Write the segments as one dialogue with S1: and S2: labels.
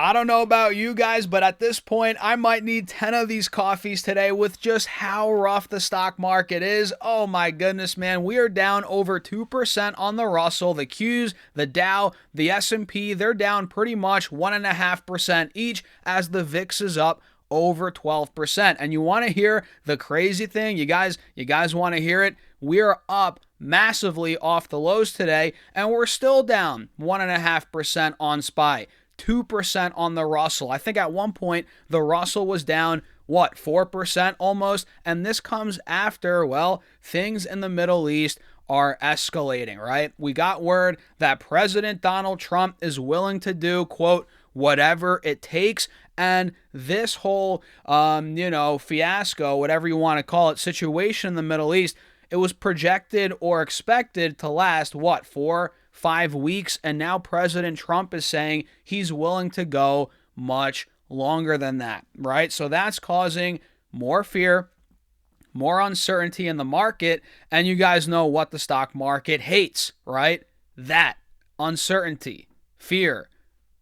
S1: I don't know about you guys, but at this point, I might need 10 of these coffees today with just how rough the stock market is. Oh my goodness, man. We are down over 2% on the Russell, the Qs, the Dow, the S&P. They're down pretty much 1.5% each as the VIX is up over 12%. And you want to hear the crazy thing? You guys want to hear it? We are up massively off the lows today, and we're still down 1.5% on SPY. 2% on the Russell. I think at one point the Russell was down, 4% almost? And this comes after, well, things in the Middle East are escalating, right? We got word that President Donald Trump is willing to do, quote, whatever it takes. And this whole, fiasco, whatever you want to call it, situation in the Middle East, it was projected or expected to last, 4-5 weeks, and now President Trump is saying he's willing to go much longer than that, right? So that's causing more fear, more uncertainty in the market, and you guys know what the stock market hates, right? That uncertainty, fear,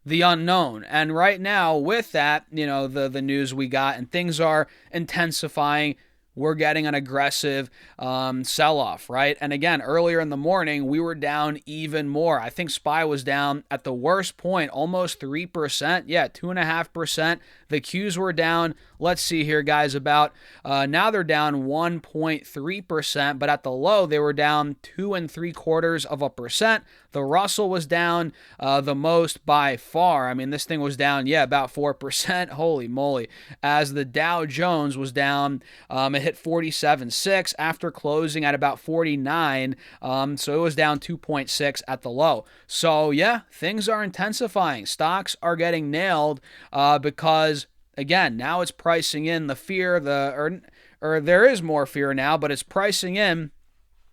S1: the unknown. And right now with that, the news we got, and things are intensifying, we're getting an aggressive sell-off, right? And again, earlier in the morning, we were down even more. I think SPY was down at the worst point, almost 3%. Yeah, 2.5%. The Qs were down, let's see here, guys, about, now they're down 1.3%, but at the low, they were down 2.75%. The Russell was down the most by far. I mean, this thing was down, about 4%. Holy moly. As the Dow Jones was down, it hit 47.6 after closing at about 49. So it was down 2.6 at the low. So yeah, things are intensifying. Stocks are getting nailed because, again, now it's pricing in the fear, or there is more fear now, but it's pricing in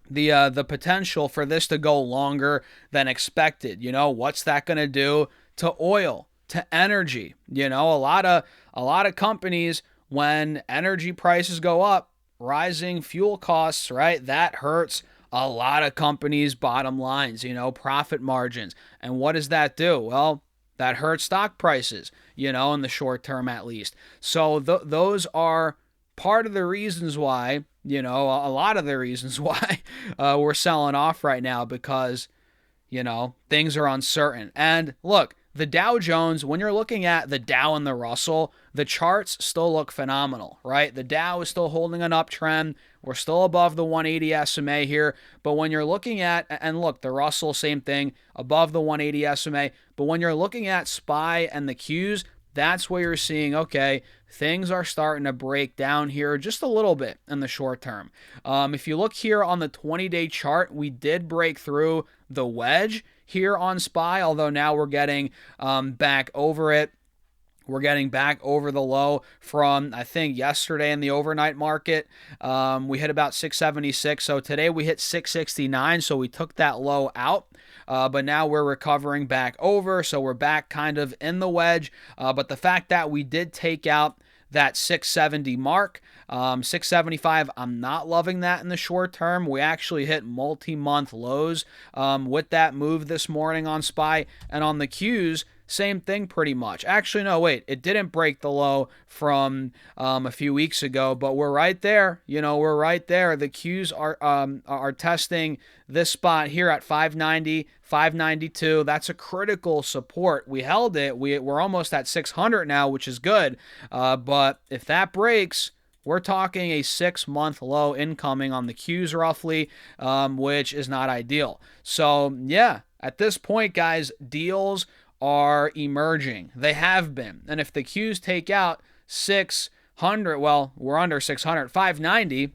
S1: the potential for this to go longer than expected. What's that going to do to oil, to energy? A lot of companies, when energy prices go up, rising fuel costs, right? That hurts a lot of companies' bottom lines, profit margins. And what does that do? Well, that hurts stock prices, in the short term at least. So those are part of the reasons why, a lot of the reasons why we're selling off right now, because, things are uncertain. And look, the Dow Jones, when you're looking at the Dow and the Russell, the charts still look phenomenal, right? The Dow is still holding an uptrend. We're still above the 180 SMA here. But when you're looking at, and look, the Russell, same thing, above the 180 SMA. But when you're looking at SPY and the Qs, that's where you're seeing, okay, things are starting to break down here just a little bit in the short term. If you look here on the 20-day chart, we did break through the wedge here on SPY, although now we're getting back over it. We're getting back over the low from, I think, yesterday in the overnight market. We hit about 676. So today we hit 669. So we took that low out. But now we're recovering back over. So we're back kind of in the wedge. But the fact that we did take out that 670 mark, 675, I'm not loving that in the short term. We actually hit multi-month lows with that move this morning on SPY. And on the Qs, same thing pretty much. Actually, no, wait. It didn't break the low from a few weeks ago, but we're right there. We're right there. The Qs are testing this spot here at 590, 592. That's a critical support. We held it. We're almost at 600 now, which is good. But if that breaks, we're talking a 6-month low incoming on the Qs roughly, which is not ideal. So, yeah, at this point, guys, deals are emerging. They have been. And if the Qs take out 600, well, we're under 600, 590.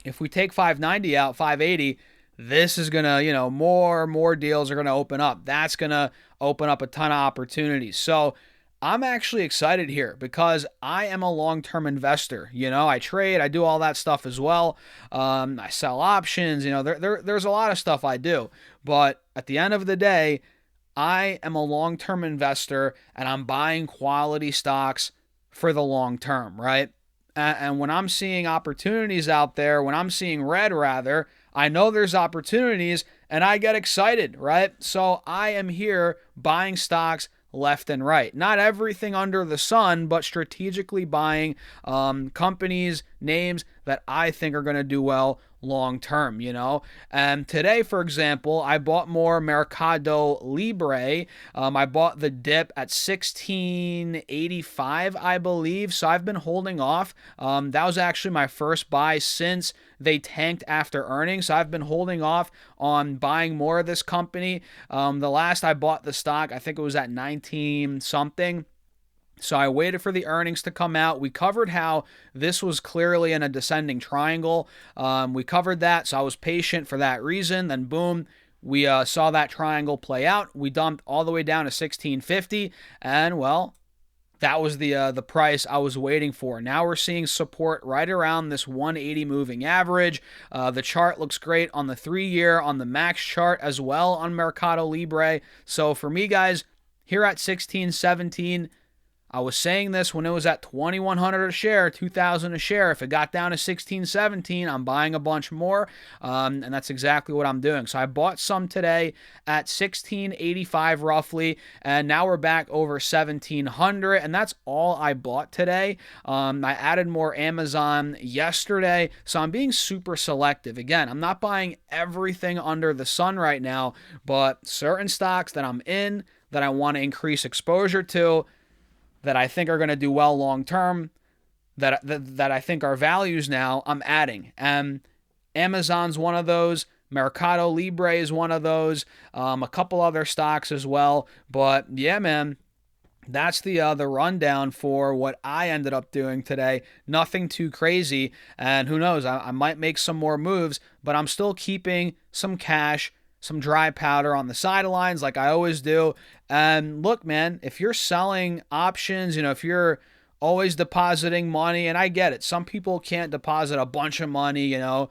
S1: If we take 590 out, 580, this is going to, more deals are going to open up. That's going to open up a ton of opportunities. So I'm actually excited here because I am a long-term investor. I trade, I do all that stuff as well. I sell options, there's a lot of stuff I do. But at the end of the day, I am a long-term investor and I'm buying quality stocks for the long term, right? And when I'm seeing opportunities out there, when I'm seeing red rather, I know there's opportunities and I get excited, right? So I am here buying stocks left and right. Not everything under the sun, but strategically buying companies, names that I think are going to do well long term, you know. And today, for example, I bought more Mercado Libre. I bought the dip at 16.85, I believe. So I've been holding off. That was actually my first buy since they tanked after earnings. So I've been holding off on buying more of this company. The last I bought the stock, I think it was at 19 something. So I waited for the earnings to come out. We covered how this was clearly in a descending triangle. We covered that, so I was patient for that reason. Then boom, we saw that triangle play out. We dumped all the way down to 16.50, and well, that was the price I was waiting for. Now we're seeing support right around this 180 moving average. The chart looks great on the 3-year, on the max chart as well on Mercado Libre. So for me, guys, here at 16.17, I was saying this when it was at 2,100 a share, 2,000 a share. If it got down to 16.17, I'm buying a bunch more, and that's exactly what I'm doing. So I bought some today at 16.85 roughly, and now we're back over 1,700, and that's all I bought today. I added more Amazon yesterday, so I'm being super selective. Again, I'm not buying everything under the sun right now, but certain stocks that I'm in, that I want to increase exposure to, that I think are going to do well long term, that I think are values now, I'm adding. And Amazon's one of those. Mercado Libre is one of those. A couple other stocks as well. But yeah, man, that's the rundown for what I ended up doing today. Nothing too crazy. And who knows, I might make some more moves, but I'm still keeping some cash, some dry powder on the sidelines like I always do. And look, man, if you're selling options, you know, if you're always depositing money, and I get it, some people can't deposit a bunch of money, you know.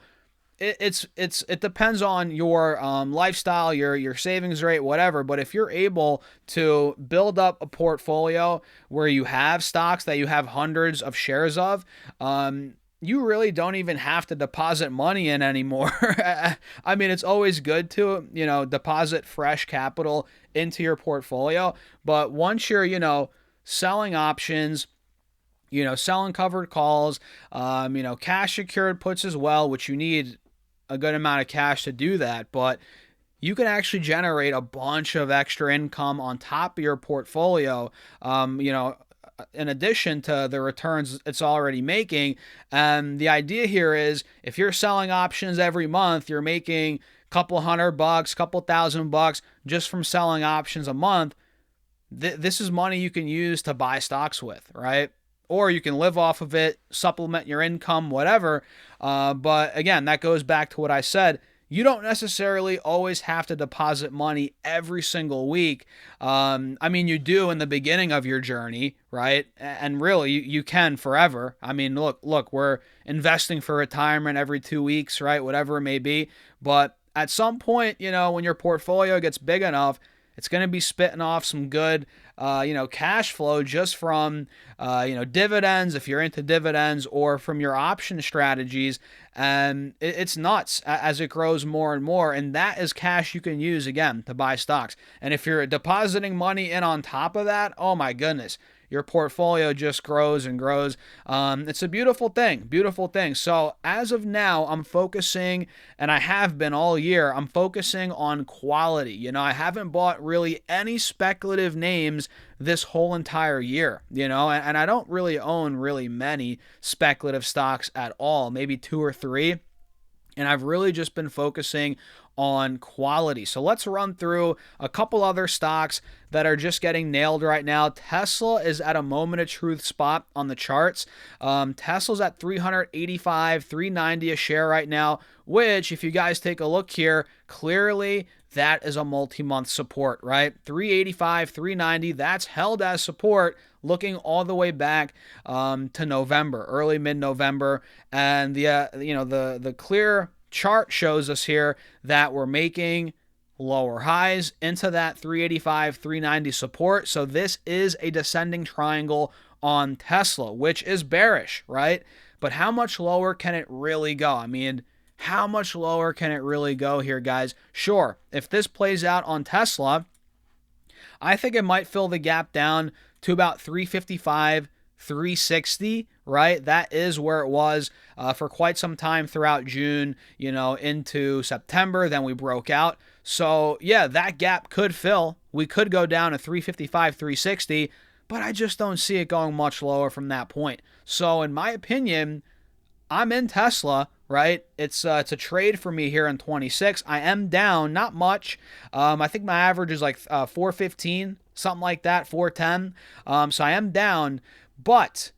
S1: It depends on your lifestyle, your savings rate, whatever. But if you're able to build up a portfolio where you have stocks that you have hundreds of shares of, you really don't even have to deposit money in anymore. I mean, it's always good to, you know, deposit fresh capital into your portfolio. But once you're, you know, selling options, you know, selling covered calls, you know, cash secured puts as well, which you need a good amount of cash to do that. But you can actually generate a bunch of extra income on top of your portfolio, you know, in addition to the returns it's already making. And the idea here is if you're selling options every month, you're making a couple $100, couple $1,000 just from selling options a month. This is money you can use to buy stocks with, right? Or you can live off of it, supplement your income, whatever. But again, that goes back to what I said. You don't necessarily always have to deposit money every single week. I mean, you do in the beginning of your journey, right? And really, you can forever. I mean, look, we're investing for retirement every 2 weeks, right? Whatever it may be. But at some point, you know, when your portfolio gets big enough, it's going to be spitting off some good, you know, cash flow just from, you know, dividends, if you're into dividends, or from your option strategies. And it's nuts as it grows more and more. And that is cash you can use, again, to buy stocks. And if you're depositing money in on top of that, oh my goodness, your portfolio just grows and grows. It's a beautiful thing, beautiful thing. So as of now, I'm focusing, and I have been all year, I'm focusing on quality. You know, I haven't bought really any speculative names this whole entire year, you know, and I don't really own really many speculative stocks at all, maybe 2 or 3. And I've really just been focusing on quality. So let's run through a couple other stocks that are just getting nailed right now. Tesla is at a moment of truth spot on the charts. Tesla's at 385, 390 a share right now, which if you guys take a look here, clearly that is a multi-month support, right? 385, 390, that's held as support looking all the way back to November, early mid-November. And the clear chart shows us here that we're making lower highs into that 385, 390 support. So this is a descending triangle on Tesla, which is bearish, right? But how much lower can it really go? I mean, how much lower can it really go here, guys? Sure, if this plays out on Tesla, I think it might fill the gap down to about 355, 360, right? That is where it was for quite some time throughout June, into September. Then we broke out. So, yeah, that gap could fill. We could go down to 355, 360, but I just don't see it going much lower from that point. So, in my opinion, I'm in Tesla, right? It's a trade for me here in 26. I am down, not much. I think my average is like 415, something like that, 410. So I am down, but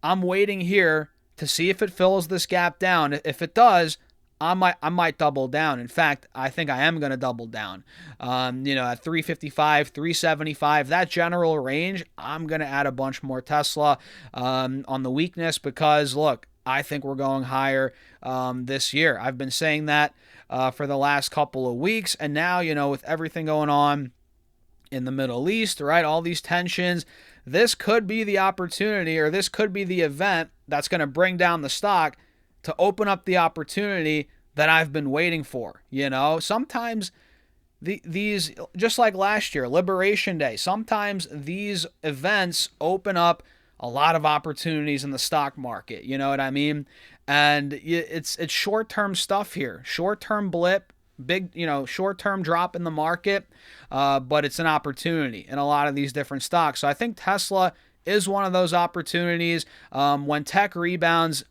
S1: I'm waiting here to see if it fills this gap down. If it does, I might double down. In fact, I think I am going to double down. At 355, 375, that general range, I'm going to add a bunch more Tesla on the weakness because, look, I think we're going higher this year. I've been saying that for the last couple of weeks. And now, with everything going on in the Middle East, right, all these tensions, this could be the opportunity, or this could be the event that's going to bring down the stock to open up the opportunity that I've been waiting for. Sometimes these, just like last year, Liberation Day, sometimes these events open up a lot of opportunities in the stock market. You know what I mean? And it's short-term stuff here. Short-term blip, big, short-term drop in the market, but it's an opportunity in a lot of these different stocks. So I think Tesla is one of those opportunities. When tech rebounds,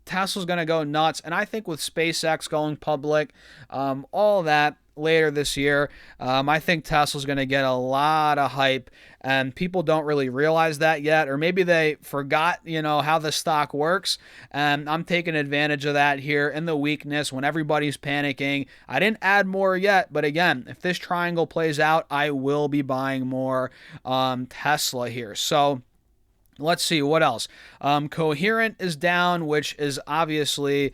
S1: Tesla's going to go nuts. And I think with SpaceX going public, all that later this year, I think Tesla's going to get a lot of hype, and people don't really realize that yet, or maybe they forgot, how the stock works. And I'm taking advantage of that here in the weakness when everybody's panicking. I didn't add more yet, but again, if this triangle plays out, I will be buying more Tesla here. So let's see what else. Coherent is down, which is obviously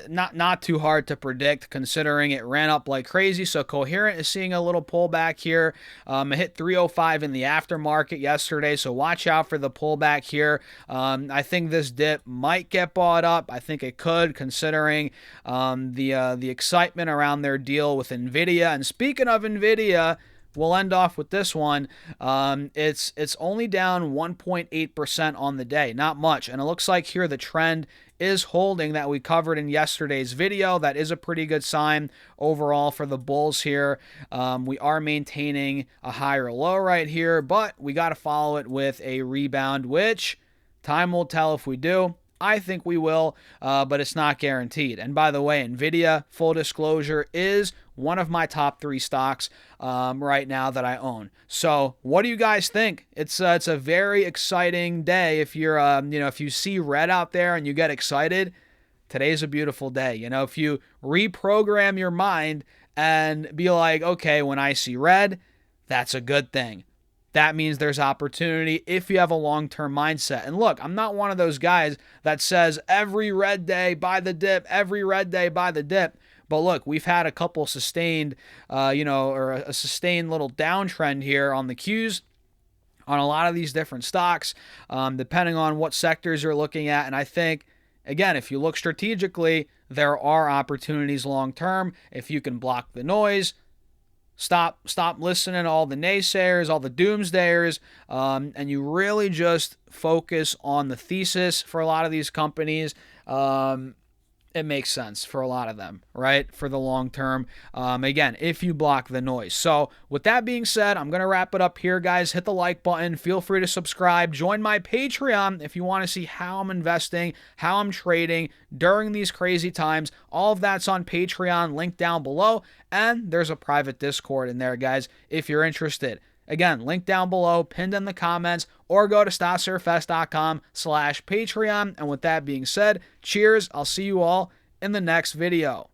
S1: not too hard to predict considering it ran up like crazy. So Coherent is seeing a little pullback here. It hit 305 in the aftermarket yesterday, so watch out for the pullback here. I think this dip might get bought up. I think it could, considering the excitement around their deal with NVIDIA. And speaking of NVIDIA, we'll end off with this one. It's only down 1.8% on the day, not much. And it looks like here the trend is holding that we covered in yesterday's video. That is a pretty good sign overall for the bulls here. We are maintaining a higher low right here, but we got to follow it with a rebound, which time will tell if we do. I think we will, but it's not guaranteed. And by the way, NVIDIA, full disclosure, is one of my top 3 stocks right now that I own. So what do you guys think? It's a very exciting day. If you're, if you see red out there and you get excited, today's a beautiful day. If you reprogram your mind and be like, okay, when I see red, that's a good thing. That means there's opportunity if you have a long-term mindset. And look, I'm not one of those guys that says every red day buy the dip, every red day buy the dip. But look, we've had a couple sustained, or a sustained little downtrend here on the Qs on a lot of these different stocks, depending on what sectors you're looking at. And I think, again, if you look strategically, there are opportunities long-term. If you can block the noise, Stop listening to all the naysayers, all the doomsdayers, and you really just focus on the thesis for a lot of these companies. It makes sense for a lot of them, right? For the long term. Again, if you block the noise. So with that being said, I'm going to wrap it up here, guys. Hit the like button. Feel free to subscribe. Join my Patreon if you want to see how I'm investing, how I'm trading during these crazy times. All of that's on Patreon, link down below. And there's a private Discord in there, guys, if you're interested. Again, link down below, pinned in the comments, or go to stotsurfest.com/Patreon. And with that being said, cheers. I'll see you all in the next video.